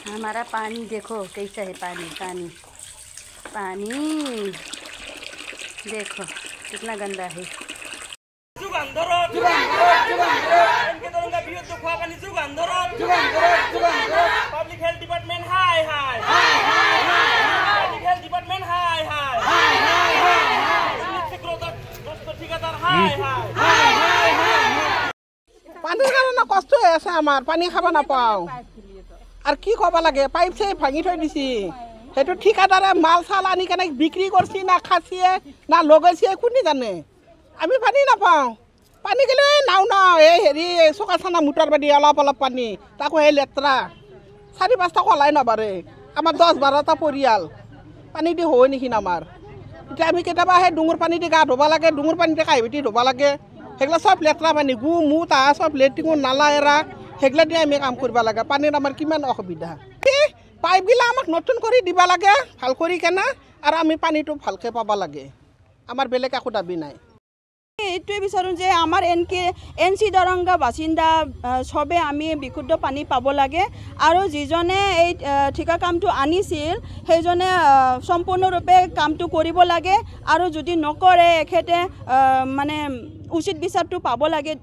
हमारा पानी देखो कैसा है। पानी पानी पानी देखो कितना गंदा है। Public Health Department hi hi. Public Health Department hi hi. পানীৰ কাৰণে কষ্ট হৈ আছে আমাৰ, পানী খাব নাপাওঁ আৰু কি ক'ব লাগে। পাইপ চাইপ ভাঙি থৈ দিছি, সেইটো ঠিকাদাৰে মাল চাল আনি কেনে বিক্ৰী কৰিছি না খাচিয়ে না লগাইছে কোনে জানে। আমি পানী নাপাওঁ। পানী গেলে নাও ন এই হেৰি চকা চানা মোটৰ বাদি অলপ অলপ পানী, তাকো সেই লেতেৰা 4-5টা কলাই নবাৰে। আমাৰ 10-12টা পৰিয়াল পানী দি হয় নেকি আমাৰ। এতিয়া আমি কেতিয়াবা সেই ডুঙৰ পানী দি গা ধুব লাগে, ডুঙৰ পানীতে কাঁহি বাটি ধুব লাগে। সেইগিলা চব লেতেৰা পানী, গু মু তাহা চব লেট্ৰিঙৰ নালা এৰা সেইগিলা দি আমি কাম কৰিব লাগে। পানীৰ আমাৰ কিমান অসুবিধা। পাইপগিলা আমাক নতুন কৰি দিব লাগে ভাল কৰি কেনে, আৰু আমি পানীটো ভালকৈ পাব লাগে। আমাৰ বেলেগ একো দাবী নাই। এইটোৱে বিচাৰোঁ যে আমাৰ NC দৰংগা বাসিন্দা সবে আমি বিশুদ্ধ পানী পাব লাগে, আৰু যিজনে এই ঠিকা কামটো আনিছিল সেইজনে সম্পূৰ্ণৰূপে কামটো কৰিব লাগে, আৰু যদি নকৰে এখেতে মানে উচিত বিচাৰটো পাব লাগে।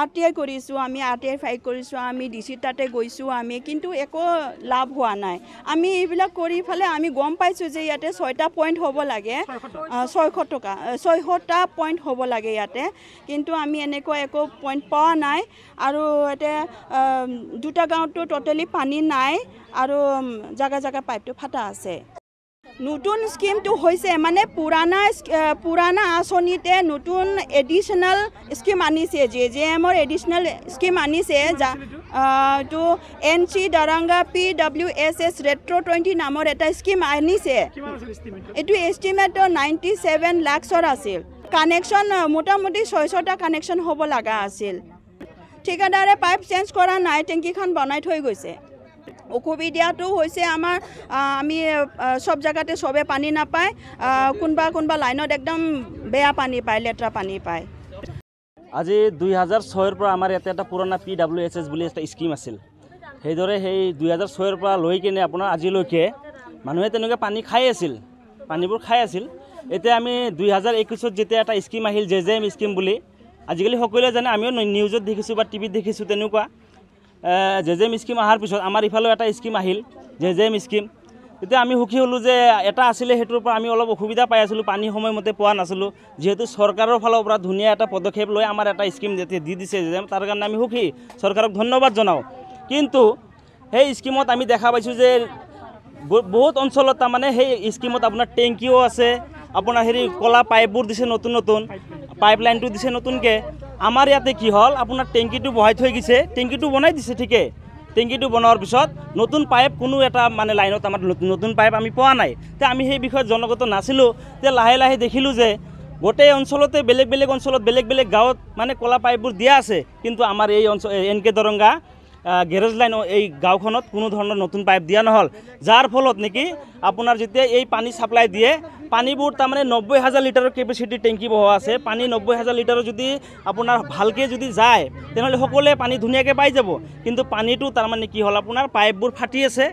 RTI কৰিছোঁ, আমি RTI ফাইল কৰিছোঁ, আমি DC তাতে গৈছোঁ আমি, কিন্তু একো লাভ হোৱা নাই। আমি এইবিলাক কৰি ফালে আমি গম পাইছোঁ যে ইয়াতে 6টা পইণ্ট হ'ব লাগে, 600টা পইণ্ট হ'ব লাগে ইয়াতে, কিন্তু আমি এনেকুৱা একো পইণ্ট পোৱা নাই। আৰু ইয়াতে 2টা গাঁৱতো টোটেলি পানী নাই, আৰু জাগা জাগা পাইপটো ফাটা আছে। নতুন স্কিমটো হৈছে মানে পুৰাণা আঁচনিতে নতুন এডিশ্যনেল স্কিম আনিছে, JJMৰ এডিশ্যনেল স্কিম আনিছে। এইটো NC দৰংগা PWSS Retro 20 নামৰ এটা স্কিম আনিছে। এইটো এষ্টিমেট 97 লাখৰ আছিল। কানেকশ্যন মোটামুটি 600টা কানেকশ্যন হ'ব লগা আছিল। ঠিকাদাৰে পাইপ চেঞ্জ কৰা নাই, টেংকিখন বনাই থৈ গৈছে। অসুবিধাটো হৈছে আমাৰ, আমি সব জায়গাতে সবে পানী নাপায়, কোনোবা লাইনত একদম বেয়া পানী পায়, লেতেৰা পানী পায়। আজি 2006ৰ পৰা আমাৰ ইয়াতে এটা পুৰণা PWSS বুলি এটা স্কিম আছিল। সেইদৰে সেই 2006ৰ পৰা লৈ কিনে আপোনাৰ আজিলৈকে মানুহে তেনেকৈ পানী খাই আছিল, পানীবোৰ খাই আছিল। এতিয়া আমি 2021ত যেতিয়া এটা স্কিম আহিল JJM স্কিম বুলি, আজিকালি সকলোৱে জানে, আমিও নিউজত দেখিছোঁ বা টিভিত দেখিছোঁ তেনেকুৱা। JJM স্কিম অহাৰ পিছত আমাৰ ইফালেও এটা স্কিম আহিল JJM স্কিম। তেতিয়া আমি সুখী হ'লোঁ যে এটা আছিলে সেইটোৰ পৰা আমি অলপ অসুবিধা পাই আছিলোঁ, পানী সময়মতে পোৱা নাছিলোঁ। যিহেতু চৰকাৰৰ ফালৰ পৰা ধুনীয়া এটা পদক্ষেপ লৈ আমাৰ এটা স্কিম দি দিছে JJM, তাৰ কাৰণে আমি সুখী, চৰকাৰক ধন্যবাদ জনাওঁ। কিন্তু সেই স্কিমত আমি দেখা পাইছোঁ যে বহুত অঞ্চলত তাৰমানে সেই স্কিমত আপোনাৰ টেংকিও আছে, আপোনাৰ হেৰি কলা পাইপবোৰ দিছে, নতুন পাইপ লাইনটো দিছে নতুনকৈ। আমাৰ ইয়াতে কি হ'ল, আপোনাৰ টেংকিটো বহাই থৈ গৈছে, টেংকিটো বনাই দিছে ঠিকে, টেংকিটো বনোৱাৰ পিছত নতুন পাইপ কোনো এটা মানে লাইনত আমাৰ নতুন পাইপ আমি পোৱা নাই। তে আমি সেই বিষয়ত জনগত নাছিলোঁ। তে লাহে লাহে দেখিলোঁ যে গোটেই অঞ্চলতে বেলেগ অঞ্চলত বেলেগ গাঁৱত মানে কলা পাইপবোৰ দিয়া আছে, কিন্তু আমাৰ এই অঞ্চল NK দৰংগা গেৰেজ লাইন এই গাঁওখনত কোনো ধৰণৰ নতুন পাইপ দিয়া নহ'ল। যাৰ ফলত নেকি আপোনাৰ যেতিয়া এই পানী ছাপ্লাই দিয়ে, পানীবোৰ তাৰমানে 90,000 লিটাৰৰ কেপাচিটি টেংকি বহোৱা আছে। পানী 90,000 লিটাৰৰ যদি আপোনাৰ ভালকৈ যদি যায় তেনেহ'লে সকলোৱে পানী ধুনীয়াকৈ পাই যাব। কিন্তু পানীটো তাৰমানে কি হ'ল, আপোনাৰ পাইপবোৰ ফাটি আছে,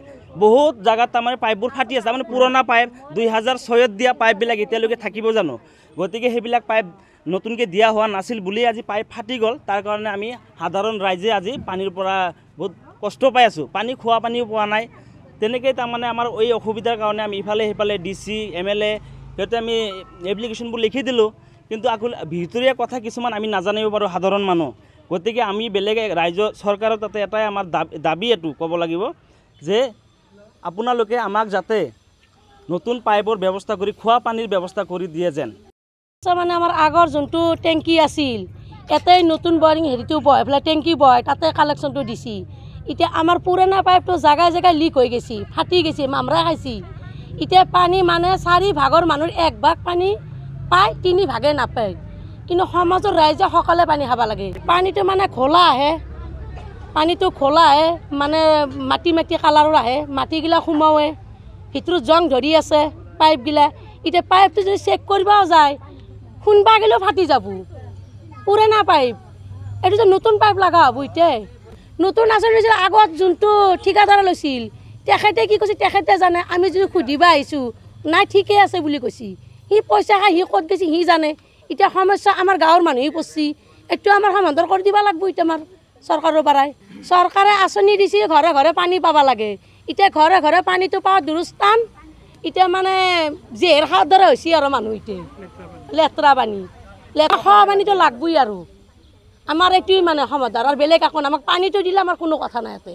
বহুত জাগাত তাৰমানে পাইপবোৰ ফাটি আছে। তাৰমানে পুৰণা পাইপ 2006ত দিয়া পাইপবিলাক এতিয়ালৈকে থাকিব জানো? গতিকে সেইবিলাক পাইপ নতুনকৈ দিয়া হোৱা নাছিল বুলি আজি পাইপ ফাটি গ'ল। তাৰ কাৰণে আমি সাধাৰণ ৰাইজে আজি পানীৰ পৰা বহুত কষ্ট পাই আছোঁ, পানী খোৱা পানীও পোৱা নাই। তেনেকৈ তাৰমানে আমাৰ এই অসুবিধাৰ কাৰণে আমি ইফালে সিফালে DC MLA সিহঁতে আমি এপ্লিকেশ্যনবোৰ লিখি দিলোঁ, কিন্তু আকৌ ভিতৰীয়া কথা কিছুমান আমি নাজানিব পাৰোঁ সাধাৰণ মানুহ। গতিকে আমি বেলেগ ৰাজ্য চৰকাৰৰ তাতে এটাই আমাৰ দাবী এইটো ক'ব লাগিব যে আপোনালোকে আমাক যাতে নতুন পাইপৰ ব্যৱস্থা কৰি খোৱা পানীৰ ব্যৱস্থা কৰি দিয়ে যেন। মানে আমাৰ আগৰ যোনটো টেংকি আছিল, এটাই নতুন বৰিং হেৰিটো বহাই পেলাই টেংকি বহাই তাতে কালেকশ্যনটো দিছি। এতিয়া আমাৰ পুৰণা পাইপটো জাগাই জাগাই লিক হৈ গৈছে, ফাটি গৈছে, মামৰা খাইছে। এতিয়া পানী মানে 4 ভাগৰ মানুহৰ 1 ভাগ পানী পায়, 3 ভাগে নাপায়। কিন্তু সমাজৰ ৰাইজে সকলে পানী খাব লাগে। পানীটো মানে খোলা আহে, পানীটো খোলা আহে, মানে মাটি কালাৰৰ আহে, মাটিগিলা সোমাৱে, ভিতৰত জং ধৰি আছে পাইপগিলা। এতিয়া পাইপটো যদি চেক কৰিব যায় শুনবা গেলেও ফাটি যাব, পুৰণা পাইপ। এইটো যে নতুন পাইপ লগা হ'ব। এতিয়া নতুন আঁচনি আগত যোনটো ঠিকাদাৰ লৈছিল তেখেতে কি কৈছে তেখেতে জানে আমি যদি সুধিব আহিছোঁ নাই ঠিকে আছে বুলি কৈছে সি পইচা খাই সি ক'ত গৈছে সি জানে এতিয়া সমস্যা আমাৰ গাঁৱৰ মানুহেই পৰছি এইটো আমাৰ সমাধান কৰি দিব লাগিব এতিয়া আমাৰ চৰকাৰৰ পৰাই চৰকাৰে আঁচনি দিছে ঘৰে ঘৰে পানী পাব লাগে এতিয়া ঘৰে ঘৰে পানীটো পোৱা দুৰস্থান এতিয়া মানে জেহেৰ খাৱাৰ দৰে হৈছে আৰু মানুহ এতিয়া লেতেৰা পানী খোৱা পানীটো লাগবই আৰু আমাৰ এইটোৱেই মানে সমাধান আৰু বেলেগ একো নাই আমাক পানীটো দিলে আমাৰ কোনো কথা নাই ইয়াতে